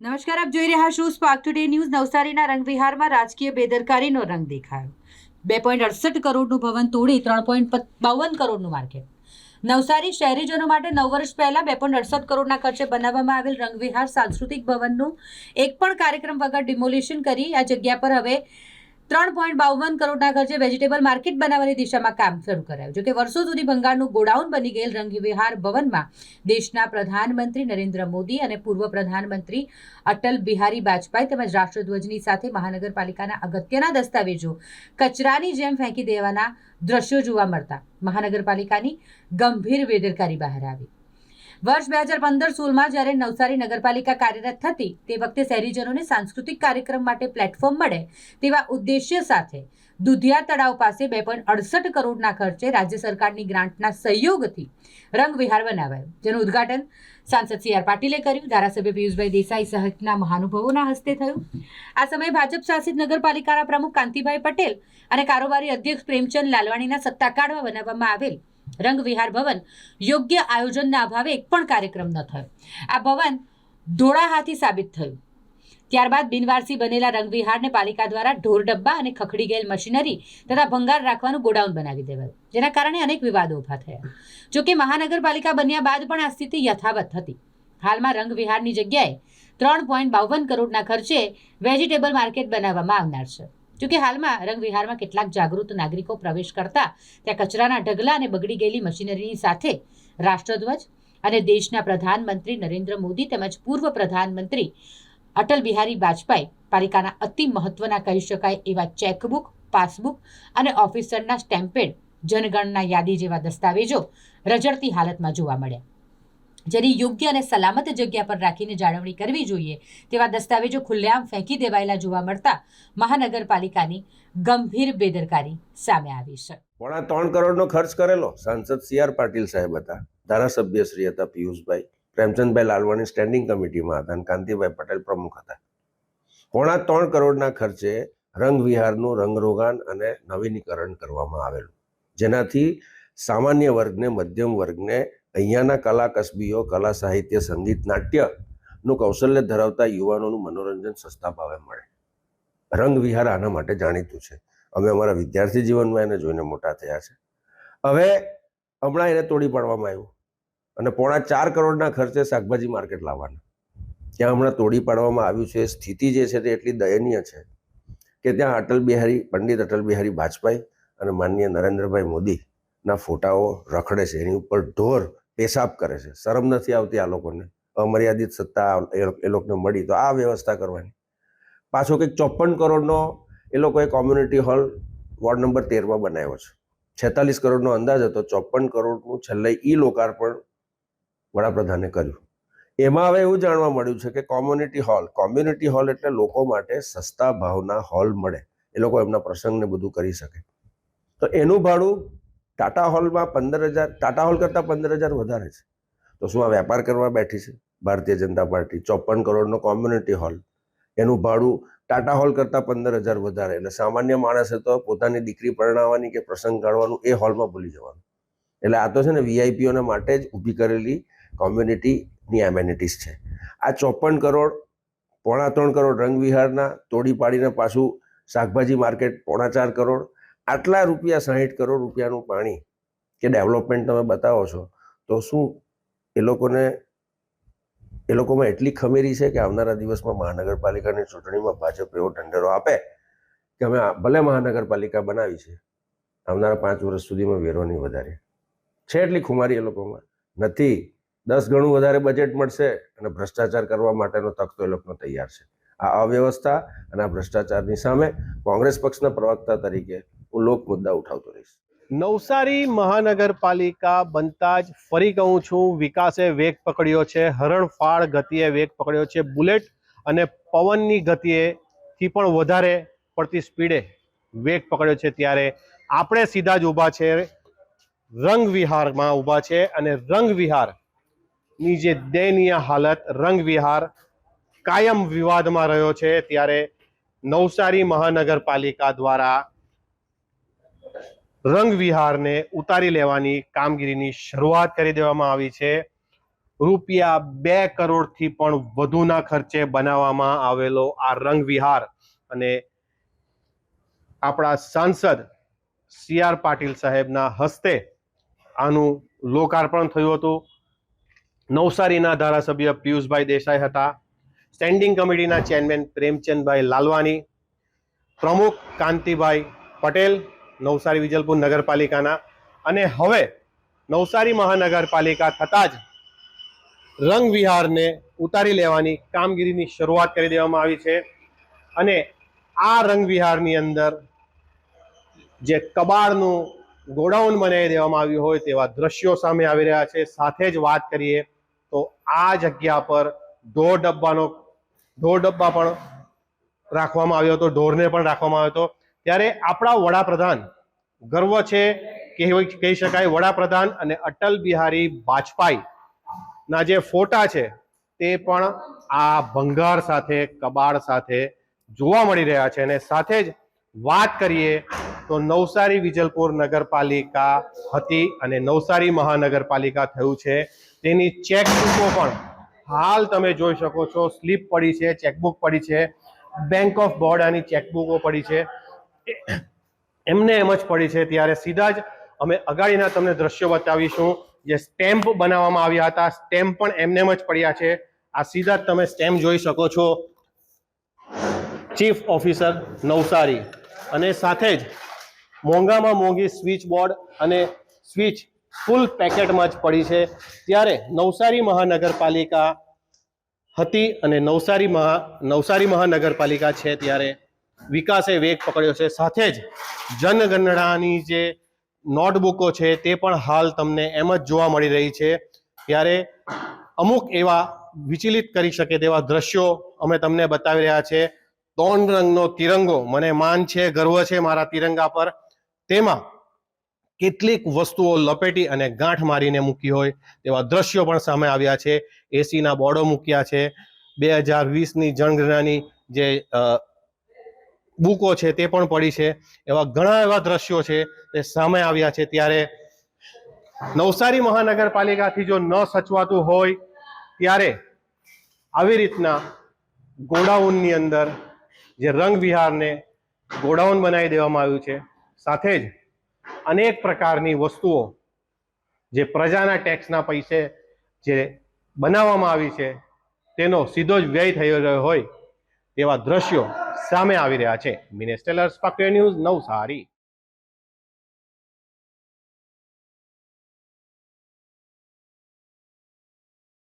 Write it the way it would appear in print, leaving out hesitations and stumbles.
નમસ્કાર, આપ જોઈ રહ્યા છો સ્પાર્ક ટુડે ન્યૂઝ. નવસારીના રંગવિહારમાં રાજકીય બેદરકારીનો રંગ દેખાયો. 2.68 કરોડનું ભવન તોડી 3.52 કરોડનું માર્કેટ. નવસારી શહેરીજનો માટે 9 વર્ષ પહેલા 2.68 કરોડના ખર્ચે બનાવવામાં આવેલ રંગવિહાર સાંસ્કૃતિક ભવનનું એક પણ કાર્યક્રમ વગર ડિમોલિશન કરી આ જગ્યા પર હવે 3.52 કરોડના ખર્ચે વેજીટેબલ માર્કેટ બનાવવાની દિશામાં કામ શરૂ કરાયું. જોકે વર્ષો સુધી ભંગારનું ગોડાઉન બની ગયેલ રંગવિહાર ભવનમાં દેશના પ્રધાનમંત્રી નરેન્દ્ર મોદી અને પૂર્વ પ્રધાનમંત્રી અટલ બિહારી વાજપેયી તેમજ રાષ્ટ્રધ્વજની સાથે મહાનગરપાલિકાના અગત્યના દસ્તાવેજો કચરાની જેમ ફેંકી દેવાના દ્રશ્યો જોવા મળતા મહાનગરપાલિકાની ગંભીર બેદરકારી બહાર આવી. વર્ષ 2015-16માં જ્યારે નવસારી નગરપાલિકા કાર્યરત હતી તે વખતે શહેરીજનોને સાંસ્કૃતિક કાર્યક્રમ માટે પ્લેટફોર્મ મળે તેવા ઉદ્દેશ્ય સાથે દુધિયા તળાવ પાસે 2.68 કરોડના ખર્ચે રાજ્ય સરકારની ગ્રાન્ટના સહયોગથી રંગવિહાર બનાવાયો, જેનું ઉદ્ઘાટન સાંસદ CR પાટીલે કર્યું. ધારાસભ્ય પિયુષભાઈ દેસાઈ સહિતના મહાનુભાવોના હસ્તે થયું. આ સમયે ભાજપ શાસિત નગરપાલિકાના પ્રમુખ કાંતિભાઈ પટેલ અને કારોબારી અધ્યક્ષ પ્રેમચંદ લાલવાણીના સત્તાકાળમાં બનાવવામાં આવેલ રંગવિહાર ભવન યોગ્ય આયોજનના અભાવે એક પણ કાર્યક્રમ ન થયો. આ ભવન ધોળા હાથી સાબિત થયું. ત્યારબાદ બિનવારસી બનેલા રંગવિહારને પાલિકા દ્વારા ઢોર ડબ્બા અને ખખડી ગયેલ મશીનરી તથા ભંગાર રાખવાનું ગોડાઉન બનાવી દેવાયું, જેના કારણે અનેક વિવાદો ઊભા થયા. જોકે મહાનગરપાલિકા બન્યા બાદ પણ આ સ્થિતિ યથાવત હતી. હાલમાં રંગવિહારની જગ્યાએ 3.52 કરોડના ખર્ચે વેજીટેબલ માર્કેટ બનાવવામાં આવનાર છે. જોકે હાલમાં રંગવિહારમાં કેટલાક જાગૃત નાગરિકો પ્રવેશ કરતા ત્યાં કચરાના ઢગલા અને બગડી ગયેલી મશીનરીની સાથે રાષ્ટ્રધ્વજ અને દેશના પ્રધાનમંત્રી નરેન્દ્ર મોદી તેમજ પૂર્વ પ્રધાનમંત્રી અટલ બિહારી વાજપેયી પાલિકાના અતિ મહત્વના કહી શકાય એવા ચેકબુક, પાસબુક અને ઓફિસરના સ્ટેમ્પેડ જનગણના યાદી જેવા દસ્તાવેજો રજળતી હાલતમાં જોવા મળ્યા, જેની યોગ્ય અને સલામત જગ્યા પર રાખીને જાળવણી કરવી જોઈએ તેવા દસ્તાવેજો ખુલ્લેઆમ ફેંકી દેવાયેલા જોવા મળતા મહાનગરપાલિકાની ગંભીર બેદરકારી સામે આવી છે. 3.25 કરોડનો ખર્ચ કરેલો સાંસદ CR પાટીલ સાહેબ હતા, ધારાસભ્ય શ્રી હતા પિયુષભાઈ, પ્રેમચંદભાઈ લાલવાણી સ્ટેન્ડિંગ કમિટીમાં હતા અને કાંતિભાઈ પટેલ પ્રમુખ હતા. 3.25 કરોડના ખર્ચે રંગવિહારનું રંગરોગાન અને નવીનીકરણ કરવામાં આવેલું, જેનાથી સામાન્ય વર્ગને, મધ્યમ વર્ગને અહીંયાના કલા કસબીઓ, કલા સાહિત્ય, સંગીત, નાટ્યનું કૌશલ્ય ધરાવતા યુવાનોનું મનોરંજન સસ્તા ભાવે મળે. રંગવિહાર આના માટે જાણીતું છે. અમે અમારા વિદ્યાર્થી જીવનમાં એને જોઈને મોટા થયા છે. હવે હમણાં એને તોડી પાડવામાં આવ્યું અને 4.5 કરોડના ખર્ચે શાકભાજી માર્કેટ લાવવાના ત્યાં હમણાં તોડી પાડવામાં આવ્યું છે. સ્થિતિ જે છે તે એટલી દયનીય છે કે ત્યાં પંડિત અટલ બિહારી વાજપેયી અને માનનીય નરેન્દ્રભાઈ મોદીના ફોટાઓ રખડે છે, એની ઉપર ઢોર પેશાબ કરે છે. શરમ નથી આવતી આ લોકોને? અમર્યાદિત સત્તા એ લોકોને મળી તો આ વ્યવસ્થા કરવાની. પાછો કંઈક 54 કરોડનો એ લોકોએ કોમ્યુનિટી હોલ વોર્ડ નંબર 13માં બનાવ્યો છે. 46 કરોડનો અંદાજ હતો, 54 કરોડનું છેલ્લે લોકાર્પણ વડાપ્રધાને કર્યું. એમાં હવે એવું જાણવા મળ્યું છે કે કોમ્યુનિટી હોલ એટલે લોકો માટે સસ્તા ભાવના હોલ મળે, એ લોકો એમના પ્રસંગને બધું કરી શકે. તો એનું ભાડું ટાટા હોલમાં 15,000, ટાટા હોલ કરતાં 15,000 વધારે છે. તો શું આ વેપાર કરવા બેઠી છે ભારતીય જનતા પાર્ટી? 54 કરોડનો કોમ્યુનિટી હોલ, એનું ભાડું ટાટા હોલ કરતાં 15,000 વધારે. એટલે સામાન્ય માણસે તો પોતાની દીકરી પરણાવવાની કે પ્રસંગ કાઢવાનું એ હોલમાં ભૂલી જવાનું. એટલે આ તો છે ને VIPઓને માટે જ ઊભી કરેલી કોમ્યુનિટીની એમેનિટીઝ છે. આ 54 કરોડ, 3.25 કરોડ રંગવિહારના તોડી પાડીને પાછું શાકભાજી માર્કેટ 3.25 કરોડ, આટલા રૂપિયા, 60 કરોડ રૂપિયાનું પાણી કે ડેવલપમેન્ટ તમે બતાવો છો, તો શું એ લોકોમાં એટલી ખમેરી છે કે આવનારા દિવસમાં મહાનગરપાલિકાની ચૂંટણીમાં ભાજપ એવો ઢંઢેરો આપે કે અમે ભલે મહાનગરપાલિકા બનાવી છે, આવનારા 5 વર્ષ સુધીમાં વેરો નહીં વધારે? છે એટલી ખુમારી એ લોકોમાં? નથી. 10 ગણું વધારે બજેટ મળશે અને ભ્રષ્ટાચાર કરવા માટેનો તક તો એ લોકોનો તૈયાર છે. આ અવ્યવસ્થા અને આ ભ્રષ્ટાચારની સામે કોંગ્રેસ પક્ષના પ્રવક્તા તરીકે હું લોક મુદ્દા ઉઠાવતો રહીશ. નવસારી મહાનગરપાલિકા બનતા જ ફરી કહું છું, વિકાસે વેગ પકડ્યો છે, હરણફાળ ગતિએ વેગ પકડ્યો છે. બુલેટ અને પવનની ગતિએથી પણ વધારે પડતી સ્પીડે વેગ પકડ્યો છે. ત્યારે આપણે સીધા જ ઊભા છે રંગવિહારમાં ઊભા છે અને રંગવિહારની જે દયનીય હાલત, રંગવિહાર કાયમ વિવાદમાં રહ્યો છે. ત્યારે નવસારી મહાનગરપાલિકા દ્વારા રંગવિહારને ઉતારી લેવાની કામગીરીની શરૂઆત કરી દેવામાં આવી છે. રૂપિયા 2 કરોડથી પણ વધુના ખર્ચે બનાવવામાં આવેલો આ રંગ વિહાર અને આપણા સાંસદ CR પાટીલ સાહેબના હસ્તે આનું લોકાર્પણ થયું હતું. નવસારીના ધારાસભ્ય પિયુષભાઈ દેસાઈ હતા, સ્ટેન્ડિંગ કમિટીના ચેરમેન પ્રેમચંદભાઈ લાલવાની, પ્રમુખ કાંતિભાઈ પટેલ નવસારી વિજલપુર નગરપાલિકાના, અને હવે નવસારી મહાનગરપાલિકા થતાં જ રંગ વિહારને ઉતારી લેવાની કામગીરીની શરૂઆત કરી દેવામાં આવી છે. અને આ રંગ વિહારની અંદર જે કબાડનું ગોડાઉન બનાવી દેવામાં આવ્યું હોય તેવા દ્રશ્યો સામે આવી રહ્યા છે. સાથે જ વાત કરીએ તો આ જગ્યા પર ઢોર ડબ્બા પણ રાખવામાં આવ્યો હતો, ઢોરને પણ રાખવામાં આવ્યો હતો. ત્યારે આપણા વડાપ્રધાન, ગર્વ છે કે કહી શકાય, વડાપ્રધાન અને અટલ બિહારી વાજપેયી ના જે ફોટા છે તે પણ આ ભંગાર સાથે, કબાડ સાથે જોવા મળી રહ્યા છે. અને સાથે જ વાત કરીએ તો નવસારી વિજલપુર નગરપાલિકા હતી અને નવસારી મહાનગરપાલિકા થયું છે, તેની ચેકબુકો પણ હાલ તમે જોઈ શકો છો, સ્લીપ પડી છે, ચેકબુક પડી છે, બેંક ઓફ બરોડાની ચેકબુકો પડી છે, એમને એમ જ પડી છે. ત્યારે સીધા જ અમે અગાડીના તમને દ્રશ્યો બતાવીશું. જે સ્ટેમ્પ બનાવવામાં આવ્યા હતા, સ્ટેમ્પ પણ એમને એમ જ પડ્યા છે. આ સીધા જ તમે સ્ટેમ્પ જોઈ શકો છો, ચીફ ઓફિસર નવસારી, અને સાથે જ મોંઘામાં મોંઘી સ્વિચ બોર્ડ અને સ્વિચ ફૂલ પેકેટમાં જ પડી છે. ત્યારે નવસારી મહાનગરપાલિકા હતી અને નવસારી મહાનગરપાલિકા છે ત્યારે વિકાસે વેગ પકડ્યો છે. સાથે જ જનગણનાની જે નોટબુકો છે તે પણ હાલ તમને એમ જ જોવા મળી રહી છે. ત્યારે અમુક એવા વિચલિત કરી શકે તેવા દ્રશ્યો અમે તમને બતાવી રહ્યા છે. 3 રંગનો તિરંગો, મને માન છે, ગર્વ છે મારા તિરંગા પર. તેમાં કેટલીક વસ્તુઓ લપેટી અને ગાંઠ મારીને મૂકી હોય તેવા દ્રશ્યો પણ સામે આવ્યા છે. એસીના બોર્ડો મૂક્યા છે, 2020ની જનગણનાની જે બુકો છે તે પણ પડી છે. એવા ઘણા એવા દ્રશ્યો છે તે સામે આવ્યા છે. ત્યારે નવસારી મહાનગરપાલિકાથી જો ન સચવાતું હોય ત્યારે આવી રીતના ગોડાઉનની અંદર જે રંગ વિહારને ગોડાઉન બનાવી દેવામાં આવ્યું છે. સાથે જ અનેક પ્રકારની વસ્તુઓ જે પ્રજાના ટેક્સના પૈસે જે બનાવવામાં આવી છે તેનો સીધો જ વ્યય થઈ રહ્યો હોય તેવા દ્રશ્યો સામે આવી રહ્યા છે. Minesh Tailor, Spark Today News, Navsari.